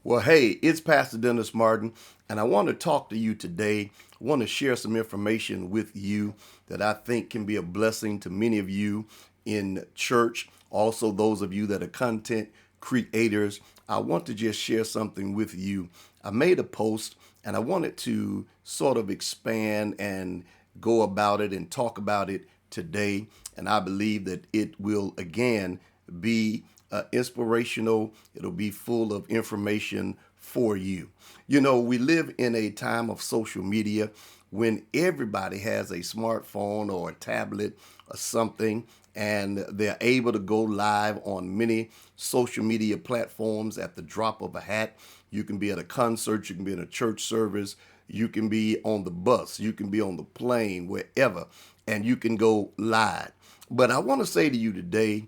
Well, hey, it's Pastor Dennis Martin, and I want to talk to you today. I want to share some information with you that I think can be a blessing to many of you in church, also those of you that are content creators. I want to just share something with you. I made a post and I wanted to sort of expand and go about it and talk about it today. And I believe that it will again be inspirational. It'll be full of information for you. You know, we live in a time of social media when everybody has a smartphone or a tablet or something, and they're able to go live on many social media platforms at the drop of a hat. You can be at a concert, you can be in a church service, you can be on the bus, you can be on the plane, wherever, and you can go live. But I want to say to you today,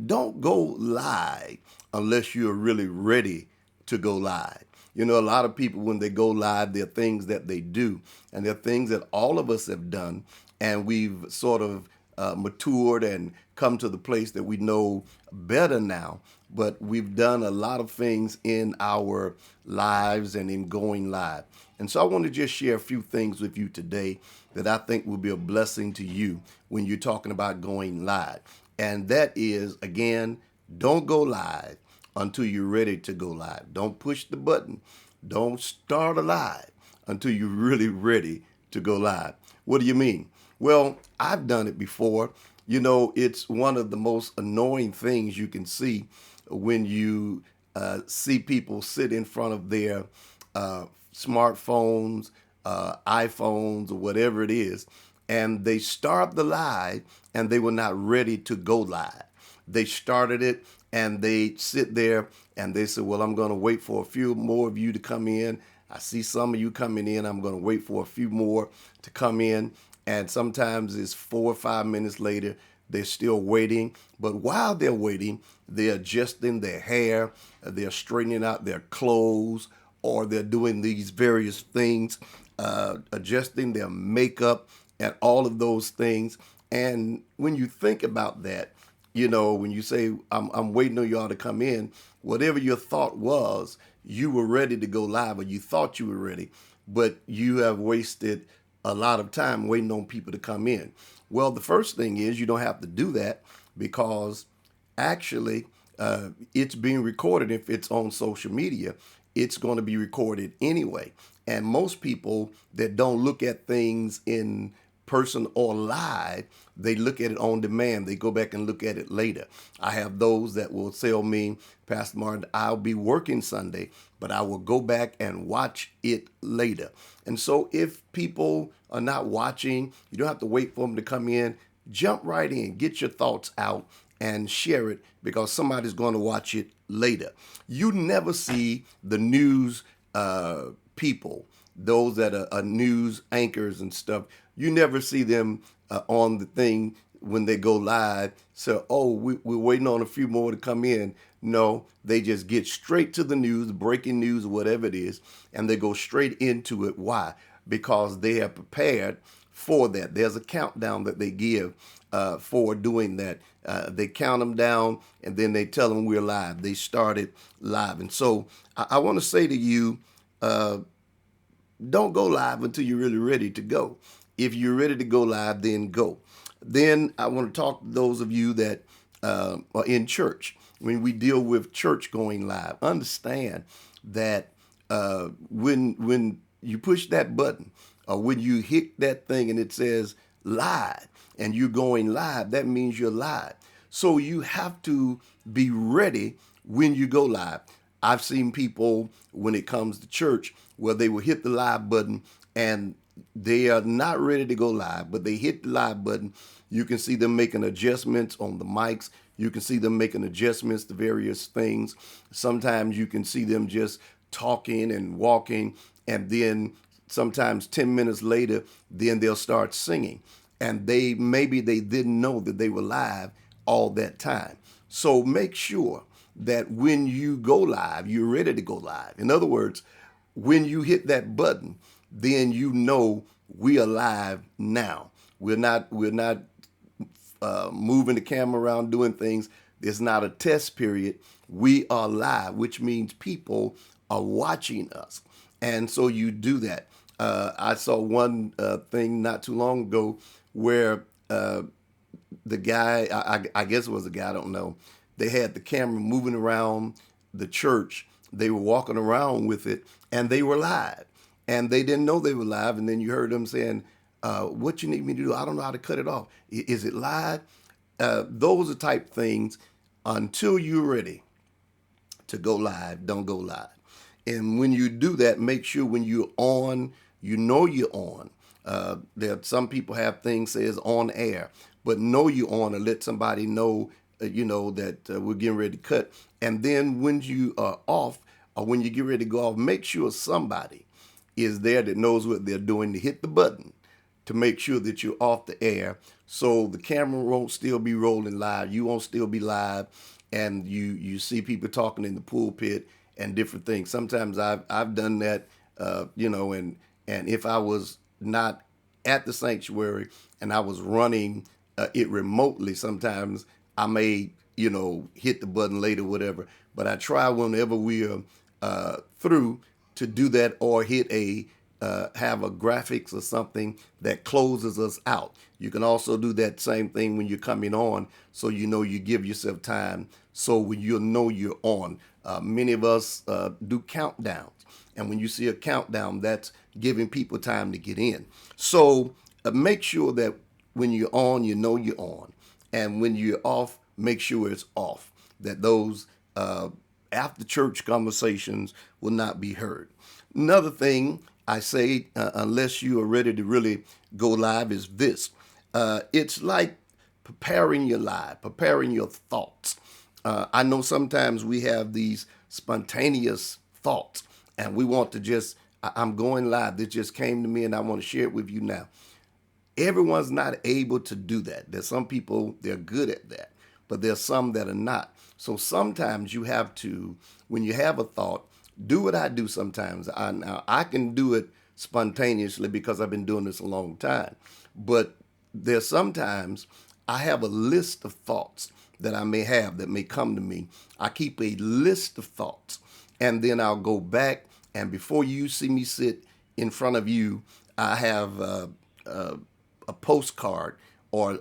don't go live unless you're really ready to go live. You know, a lot of people, when they go live, there are things that they do, and there are things that all of us have done, and we've sort of matured and come to the place that we know better now. But we've done a lot of things in our lives and in going live. And so I want to just share a few things with you today that I think will be a blessing to you when you're talking about going live. And that is, again, don't go live until you're ready to go live. Don't push the button. Don't start a live until you're really ready to go live. What do you mean? Well, I've done it before. You know, it's one of the most annoying things you can see when you see people sit in front of their smartphones, iPhones, or whatever it is, and they start the live and they were not ready to go live. They started it and they sit there and they say, well, I'm going to wait for a few more of you to come in. I see some of you coming in. I'm going to wait for a few more to come in. And sometimes it's 4 or 5 minutes later, they're still waiting. But while they're waiting, they're adjusting their hair, they're straightening out their clothes, or they're doing these various things, adjusting their makeup and all of those things. And when you think about that, you know, when you say, I'm waiting on y'all to come in, whatever your thought was, you were ready to go live, or you thought you were ready, but you have wasted a lot of time waiting on people to come in. Well, the first thing is you don't have to do that because actually it's being recorded. If it's on social media, it's going to be recorded anyway. And most people that don't look at things in person or live, they look at it on demand. They go back and look at it later. I have those that will tell me, Pastor Martin, I'll be working Sunday, but I will go back and watch it later. And so if people are not watching, you don't have to wait for them to come in. Jump right in, get your thoughts out, and share it because somebody's going to watch it later. You never see the news people, those that are news anchors and stuff. You never see them on the thing when they go live. So, oh, we're waiting on a few more to come in. No, they just get straight to the news, breaking news, whatever it is, and they go straight into it. Why? Because they are prepared for that. There's a countdown that they give for doing that. They count them down and then they tell them we're live. They started live. And so I want to say to you, uh, don't go live until you're really ready to go. If you're ready to go live, then go. Then I want to talk to those of you that are in church. When we deal with church going live, understand that when you push that button or when you hit that thing and it says live and you're going live, that means you're live. So you have to be ready when you go live. I've seen people when it comes to church where they will hit the live button and they are not ready to go live, but they hit the live button. You can see them making adjustments on the mics. You can see them making adjustments to various things. Sometimes you can see them just talking and walking, and then sometimes 10 minutes later, then they'll start singing. And maybe they didn't know that they were live all that time. So make sure that when you go live, you're ready to go live. In other words, when you hit that button, then you know we are live now. We're not moving the camera around doing things. It's not a test period. We are live, which means people are watching us. And so you do that. I saw one thing not too long ago where the guy, I guess it was a guy, I don't know. They had the camera moving around the church. They were walking around with it, and they were live. And they didn't know they were live. And then you heard them saying, what you need me to do? I don't know how to cut it off. Is it live? Those are type things. Until you're ready to go live, don't go live. And when you do that, make sure when you're on, you know you're on. There some people have things says on air, but know you're on, or let somebody know, that we're getting ready to cut. And then when you are off, or when you get ready to go off, make sure somebody is there that knows what they're doing to hit the button to make sure that you're off the air, so the camera won't still be rolling live. You won't still be live, and you see people talking in the pulpit and different things. Sometimes I've done that, and if I was not at the sanctuary and I was running it remotely, sometimes I may hit the button later, whatever. But I try whenever we're through to do that, or hit have a graphics or something that closes us out. You can also do that same thing when you're coming on, so you give yourself time, so when you'll know you're on. Many of us do countdowns, and when you see a countdown, that's giving people time to get in. So make sure that when you're on, you know you're on, and when you're off, make sure it's off, that those after church conversations will not be heard. Another thing I say, unless you are ready to really go live, is this. It's like preparing your life, preparing your thoughts. I know sometimes we have these spontaneous thoughts, and we want to just, I'm going live. This just came to me, and I want to share it with you now. Everyone's not able to do that. There's some people, they're good at that, but there's some that are not. So sometimes you have to, when you have a thought, do what I do sometimes. Now, I can do it spontaneously because I've been doing this a long time. But there's sometimes I have a list of thoughts that I may have that may come to me. I keep a list of thoughts, and then I'll go back, and before you see me sit in front of you, I have a postcard, or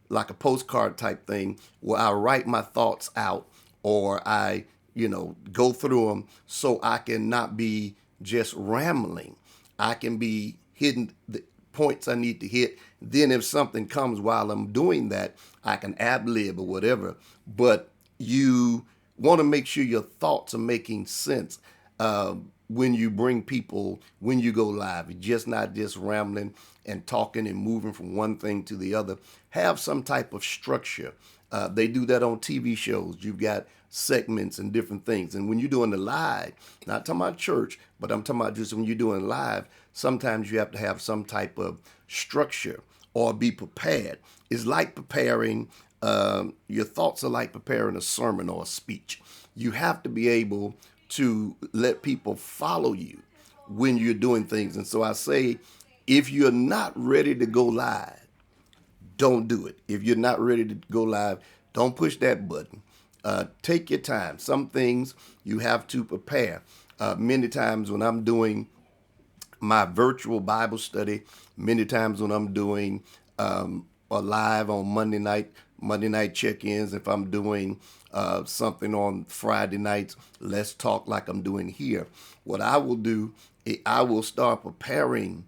like a postcard type thing, where I write my thoughts out, or I go through them, so I can not be just rambling. I can be hitting the points I need to hit. Then if something comes while I'm doing that, I can ad lib or whatever. But you want to make sure your thoughts are making sense when you bring people, when you go live. You're just not just rambling and talking and moving from one thing to the other. Have some type of structure. They do that on TV shows. You've got segments and different things. And when you're doing the live, not talking about church, but I'm talking about just when you're doing live, sometimes you have to have some type of structure or be prepared. It's like preparing, your thoughts are like preparing a sermon or a speech. You have to be able to let people follow you when you're doing things. And so I say, if you're not ready to go live, don't do it. If you're not ready to go live, don't push that button. Take your time. Some things you have to prepare. Many times when I'm doing my virtual Bible study, many times when I'm doing a live on Monday night check-ins, if I'm doing something on Friday nights, let's talk like I'm doing here. What I will do, I will start preparing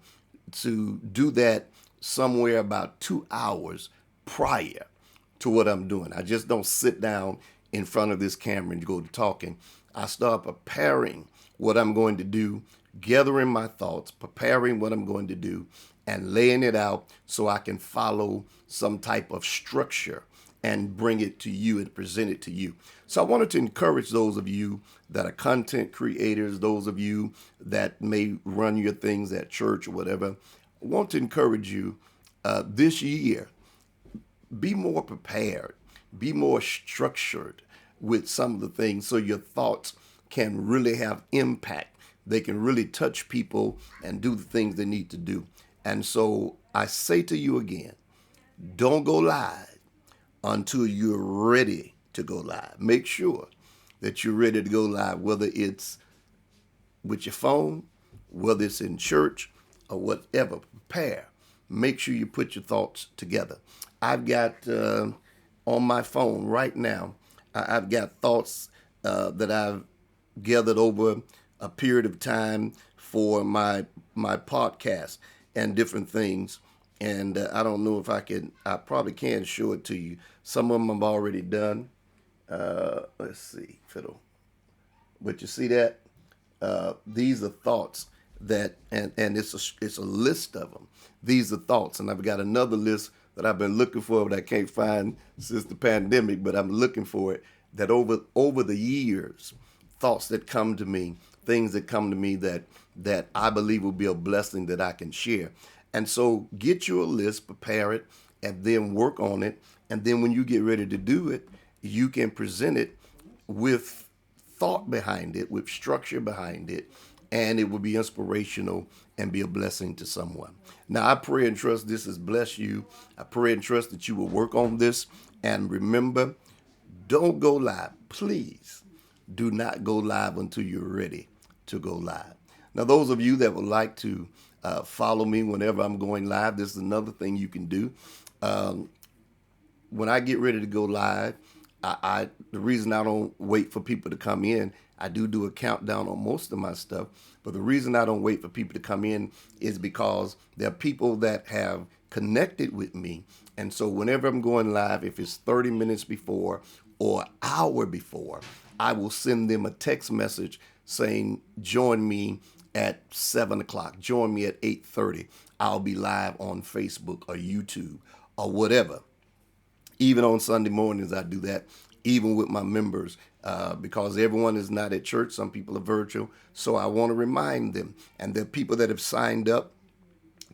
to do that somewhere about 2 hours prior to what I'm doing. I just don't sit down in front of this camera and go to talking. I start preparing what I'm going to do, gathering my thoughts, preparing what I'm going to do, and laying it out so I can follow some type of structure and bring it to you and present it to you. So I wanted to encourage those of you that are content creators, those of you that may run your things at church or whatever. I want to encourage you this year, be more prepared, be more structured with some of the things so your thoughts can really have impact. They can really touch people and do the things they need to do. And so I say to you again, don't go live until you're ready to go live. Make sure that you're ready to go live, whether it's with your phone, whether it's in church or whatever. Prepare. Make sure you put your thoughts together. I've got on my phone right now, I've got thoughts that I've gathered over a period of time for my podcast and different things. And I don't know if I probably can show it to you. Some of them I've already done. Let's see, fiddle. But you see that? These are thoughts that, and it's a list of them. These are thoughts, and I've got another list that I've been looking for, but I can't find since the pandemic. But I'm looking for it. That over the years, thoughts that come to me, things that come to me that I believe will be a blessing that I can share. And so, get you a list, prepare it, and then work on it. And then when you get ready to do it, you can present it with thought behind it, with structure behind it, and it will be inspirational and be a blessing to someone. Now, I pray and trust this has blessed you. I pray and trust that you will work on this. And remember, don't go live. Please do not go live until you're ready to go live. Now, those of you that would like to follow me whenever I'm going live, this is another thing you can do. When I get ready to go live, the reason I don't wait for people to come in, I do a countdown on most of my stuff. But the reason I don't wait for people to come in is because there are people that have connected with me. And so whenever I'm going live, if it's 30 minutes before or an hour before, I will send them a text message saying, join me at 7 o'clock, join me at 8:30. I'll be live on Facebook or YouTube or whatever. Even on Sunday mornings, I do that, even with my members, because everyone is not at church. Some people are virtual. So I want to remind them. And the people that have signed up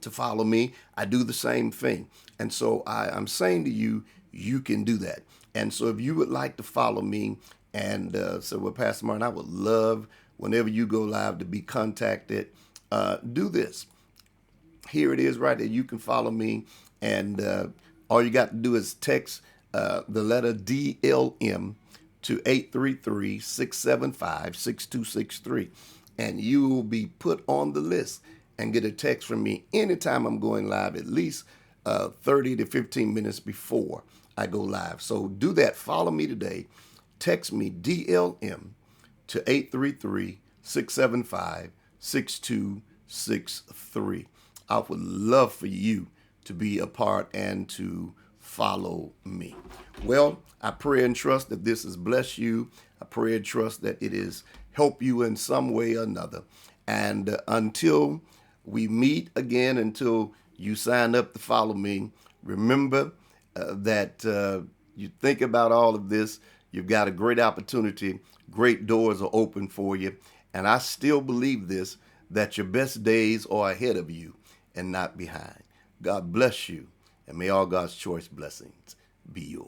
to follow me, I do the same thing. And so I'm saying to you, you can do that. And so if you would like to follow me and say, well, Pastor Martin, I would love whenever you go live to be contacted, do this. Here it is right there. You can follow me, and all you got to do is text the letter DLM to 833-675-6263, and you will be put on the list and get a text from me anytime I'm going live, at least 30 to 15 minutes before I go live. So do that. Follow me today. Text me DLM to 833-675-6263. I would love for you to be a part and to follow me. Well, I pray and trust that this has blessed you. I pray and trust that it has helped you in some way or another. And until we meet again, until you sign up to follow me, remember that you think about all of this. You've got a great opportunity. Great doors are open for you. And I still believe this, that your best days are ahead of you and not behind. God bless you, and may all God's choice blessings be yours.